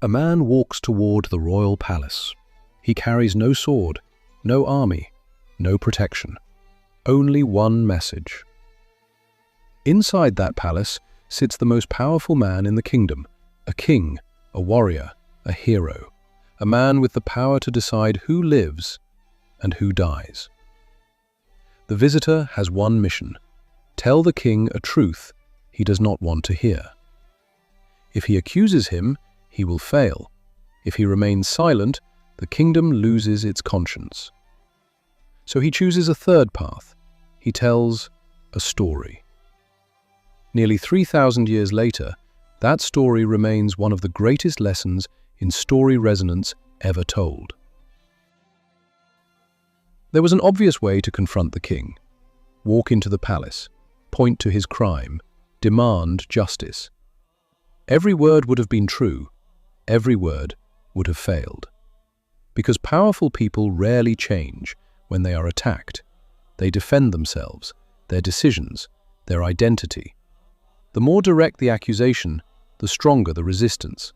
A man walks toward the royal palace. He carries no sword, no army, no protection. Only one message. Inside that palace sits the most powerful man in the kingdom, a king, a warrior, a hero, a man with the power to decide who lives and who dies. The visitor has one mission: tell the king a truth he does not want to hear. If he accuses him, he will fail. If he remains silent, the kingdom loses its conscience. So he chooses a third path. He tells a story. Nearly 3,000 years later, that story remains one of the greatest lessons in story resonance ever told. There was an obvious way to confront the king. Walk into the palace, point to his crime, demand justice. Every word would have been true. Every word would have failed. Because powerful people rarely change when they are attacked. They defend themselves, their decisions, their identity. The more direct the accusation, the stronger the resistance.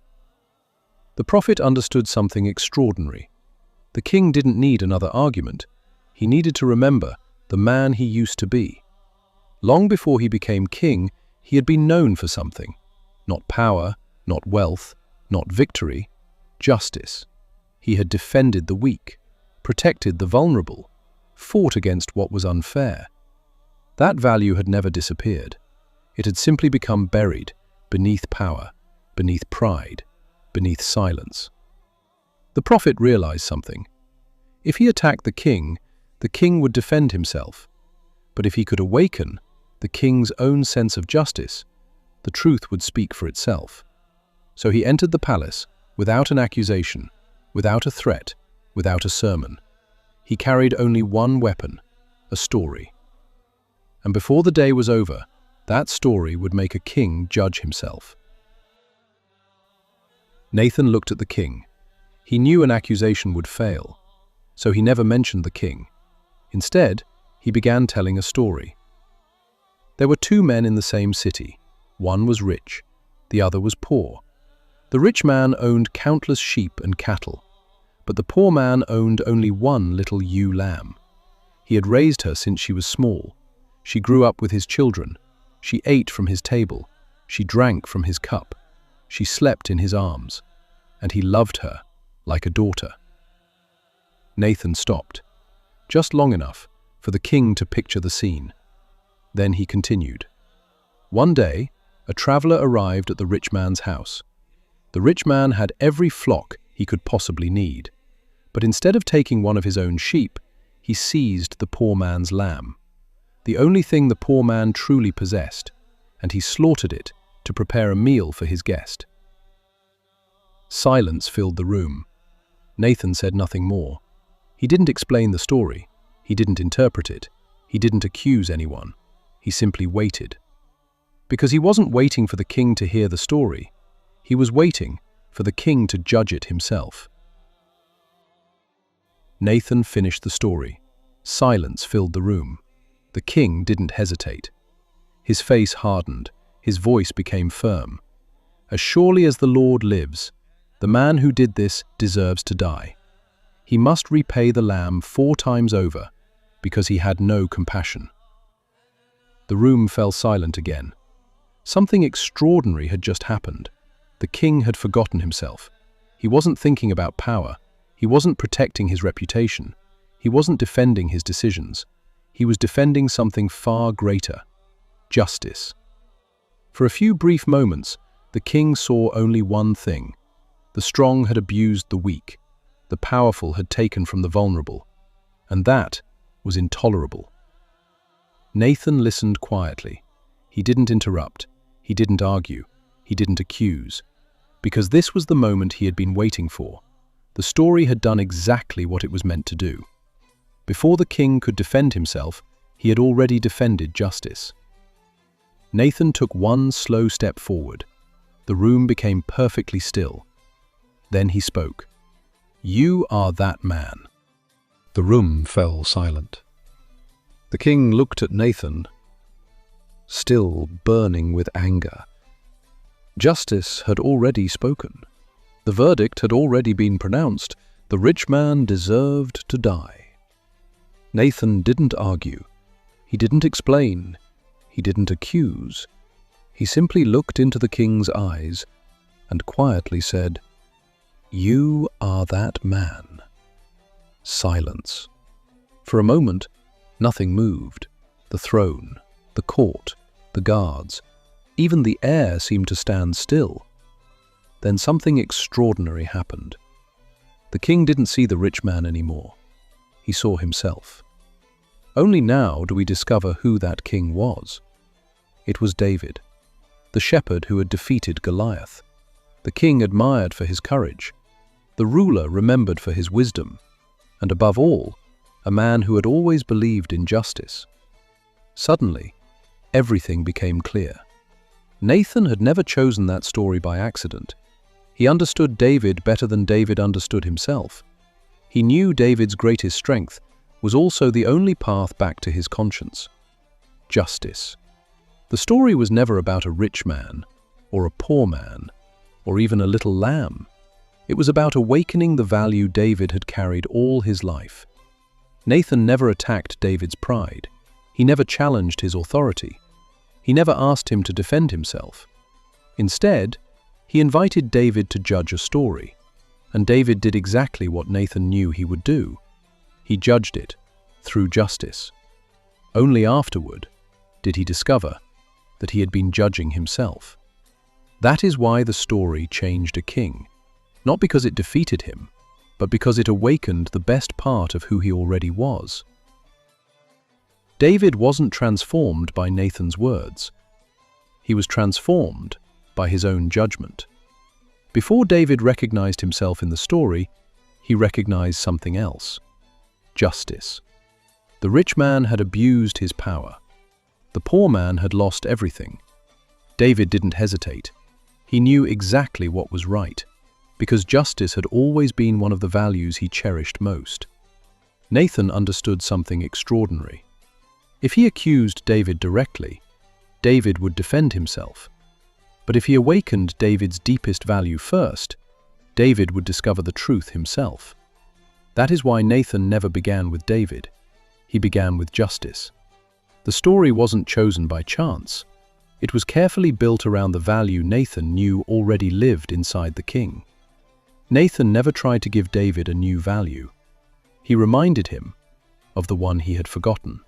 The prophet understood something extraordinary. The king didn't need another argument. He needed to remember the man he used to be. Long before he became king, he had been known for something. Not power, not wealth, not victory, justice. He had defended the weak, protected the vulnerable, fought against what was unfair. That value had never disappeared. It had simply become buried beneath power, beneath pride, beneath silence. The prophet realized something. If he attacked the king would defend himself. But if he could awaken the king's own sense of justice, the truth would speak for itself. So he entered the palace without an accusation, without a threat, without a sermon. He carried only one weapon, a story. And before the day was over, that story would make a king judge himself. Nathan looked at the king. He knew an accusation would fail, so he never mentioned the king. Instead, he began telling a story. There were two men in the same city. One was rich, the other was poor. The rich man owned countless sheep and cattle, but the poor man owned only one little ewe lamb. He had raised her since she was small. She grew up with his children. She ate from his table. She drank from his cup. She slept in his arms, and he loved her like a daughter. Nathan stopped, just long enough for the king to picture the scene. Then he continued. One day, a traveler arrived at the rich man's house. The rich man had every flock he could possibly need, but instead of taking one of his own sheep, he seized the poor man's lamb, the only thing the poor man truly possessed, and he slaughtered it to prepare a meal for his guest. Silence filled the room. Nathan said nothing more. He didn't explain the story. He didn't interpret it. He didn't accuse anyone. He simply waited. Because he wasn't waiting for the king to hear the story. He was waiting for the king to judge it himself. Nathan finished the story. Silence filled the room. The king didn't hesitate. His face hardened. His voice became firm. As surely as the Lord lives, the man who did this deserves to die. He must repay the lamb 4 times over because he had no compassion. The room fell silent again. Something extraordinary had just happened. The king had forgotten himself. He wasn't thinking about power. He wasn't protecting his reputation. He wasn't defending his decisions. He was defending something far greater: justice. For a few brief moments, the king saw only one thing. The strong had abused the weak. The powerful had taken from the vulnerable. And that was intolerable. Nathan listened quietly. He didn't interrupt. He didn't argue. He didn't accuse. Because this was the moment he had been waiting for. The story had done exactly what it was meant to do. Before the king could defend himself, he had already defended justice. Nathan took one slow step forward. The room became perfectly still. Then he spoke. "You are that man." The room fell silent. The king looked at Nathan, still burning with anger. Justice had already spoken. The verdict had already been pronounced. The rich man deserved to die. Nathan didn't argue. He didn't explain. He didn't accuse. He simply looked into the king's eyes and quietly said, "You are that man." Silence. For a moment, nothing moved. The throne, the court, the guards, even the air seemed to stand still. Then something extraordinary happened. The king didn't see the rich man anymore. He saw himself. Only now do we discover who that king was. It was David, the shepherd who had defeated Goliath. The king admired for his courage, the ruler remembered for his wisdom, and above all, a man who had always believed in justice. Suddenly, everything became clear. Nathan had never chosen that story by accident. He understood David better than David understood himself. He knew David's greatest strength was also the only path back to his conscience. Justice. The story was never about a rich man, or a poor man, or even a little lamb. It was about awakening the value David had carried all his life. Nathan never attacked David's pride. He never challenged his authority. He never asked him to defend himself. Instead, he invited David to judge a story, and David did exactly what Nathan knew he would do. He judged it through justice. Only afterward did he discover that he had been judging himself. That is why the story changed a king, not because it defeated him, but because it awakened the best part of who he already was. David wasn't transformed by Nathan's words. He was transformed by his own judgment. Before David recognized himself in the story, he recognized something else: justice. The rich man had abused his power. The poor man had lost everything. David didn't hesitate. He knew exactly what was right, because justice had always been one of the values he cherished most. Nathan understood something extraordinary. If he accused David directly, David would defend himself. But if he awakened David's deepest value first, David would discover the truth himself. That is why Nathan never began with David. He began with justice. The story wasn't chosen by chance. It was carefully built around the value Nathan knew already lived inside the king. Nathan never tried to give David a new value. He reminded him of the one he had forgotten.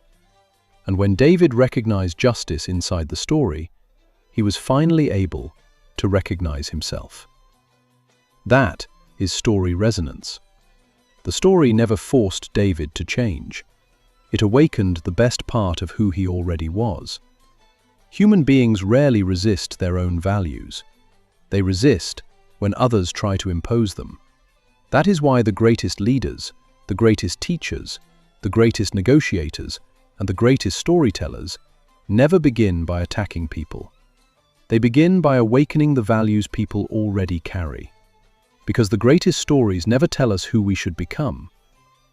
And when David recognized justice inside the story, he was finally able to recognize himself. That is story resonance. The story never forced David to change. It awakened the best part of who he already was. Human beings rarely resist their own values. They resist when others try to impose them. That is why the greatest leaders, the greatest teachers, the greatest negotiators, and the greatest storytellers never begin by attacking people. They begin by awakening the values people already carry. Because the greatest stories never tell us who we should become.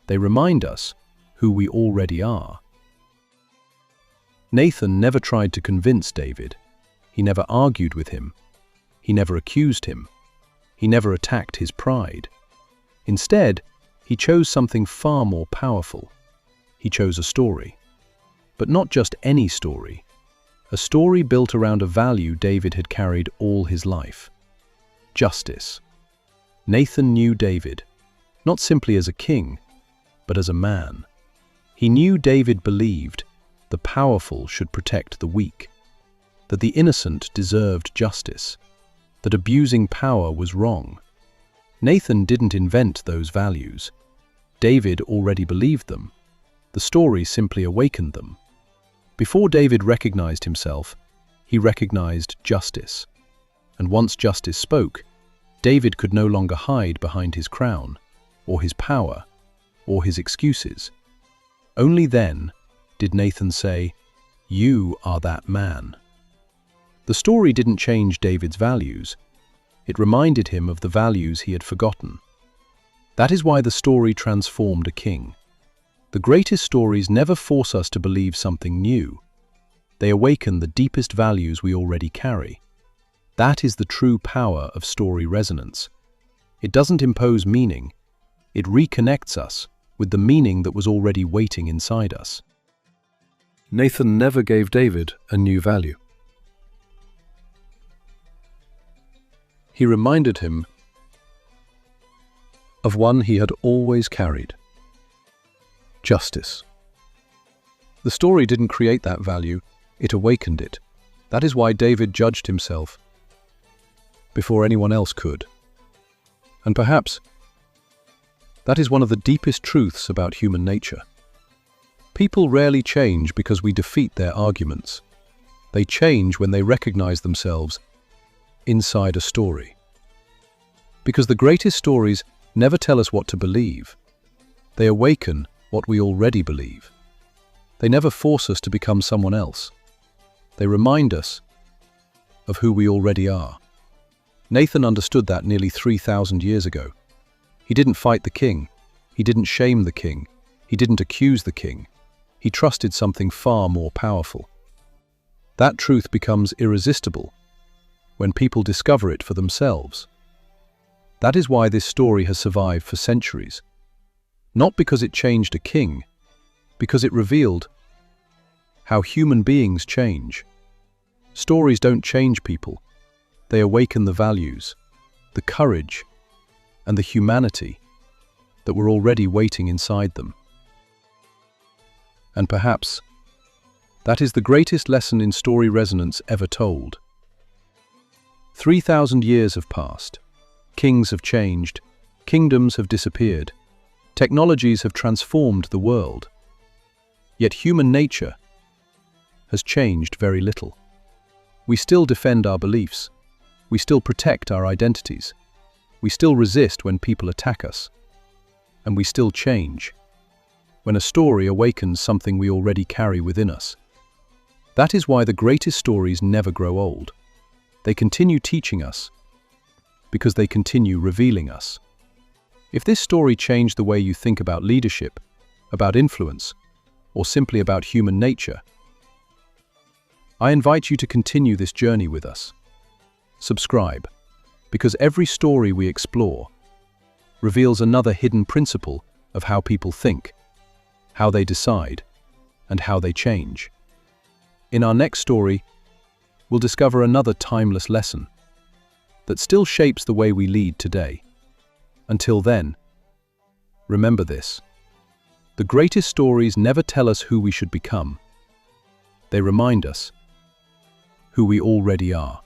They remind us who we already are. Nathan never tried to convince David. He never argued with him. He never accused him. He never attacked his pride. Instead, he chose something far more powerful. He chose a story. But not just any story. A story built around a value David had carried all his life: justice. Nathan knew David, not simply as a king, but as a man. He knew David believed the powerful should protect the weak, that the innocent deserved justice, that abusing power was wrong. Nathan didn't invent those values. David already believed them. The story simply awakened them. Before David recognized himself, he recognized justice. And once justice spoke, David could no longer hide behind his crown, or his power, or his excuses. Only then did Nathan say, "You are that man." The story didn't change David's values. It reminded him of the values he had forgotten. That is why the story transformed a king. The greatest stories never force us to believe something new. They awaken the deepest values we already carry. That is the true power of story resonance. It doesn't impose meaning. It reconnects us with the meaning that was already waiting inside us. Nathan never gave David a new value. He reminded him of one he had always carried: justice. The story didn't create that value, it awakened it. That is why David judged himself before anyone else could. And perhaps that is one of the deepest truths about human nature. People rarely change because we defeat their arguments. They change when they recognize themselves inside a story. Because the greatest stories never tell us what to believe. They awaken what we already believe. They never force us to become someone else. They remind us of who we already are. Nathan understood that nearly 3,000 years ago. He didn't fight the king. He didn't shame the king. He didn't accuse the king. He trusted something far more powerful. That truth becomes irresistible when people discover it for themselves. That is why this story has survived for centuries. Not because it changed a king, because it revealed how human beings change. Stories don't change people. They awaken the values, the courage, and the humanity that were already waiting inside them. And perhaps that is the greatest lesson in story resonance ever told. 3,000 years have passed. Kings have changed. Kingdoms have disappeared. Technologies have transformed the world. Yet human nature has changed very little. We still defend our beliefs. We still protect our identities. We still resist when people attack us. And we still change when a story awakens something we already carry within us. That is why the greatest stories never grow old. They continue teaching us because they continue revealing us. If this story changed the way you think about leadership, about influence, or simply about human nature, I invite you to continue this journey with us. Subscribe, because every story we explore reveals another hidden principle of how people think, how they decide, and how they change. In our next story, we'll discover another timeless lesson that still shapes the way we lead today. Until then, remember this: the greatest stories never tell us who we should become. They remind us who we already are.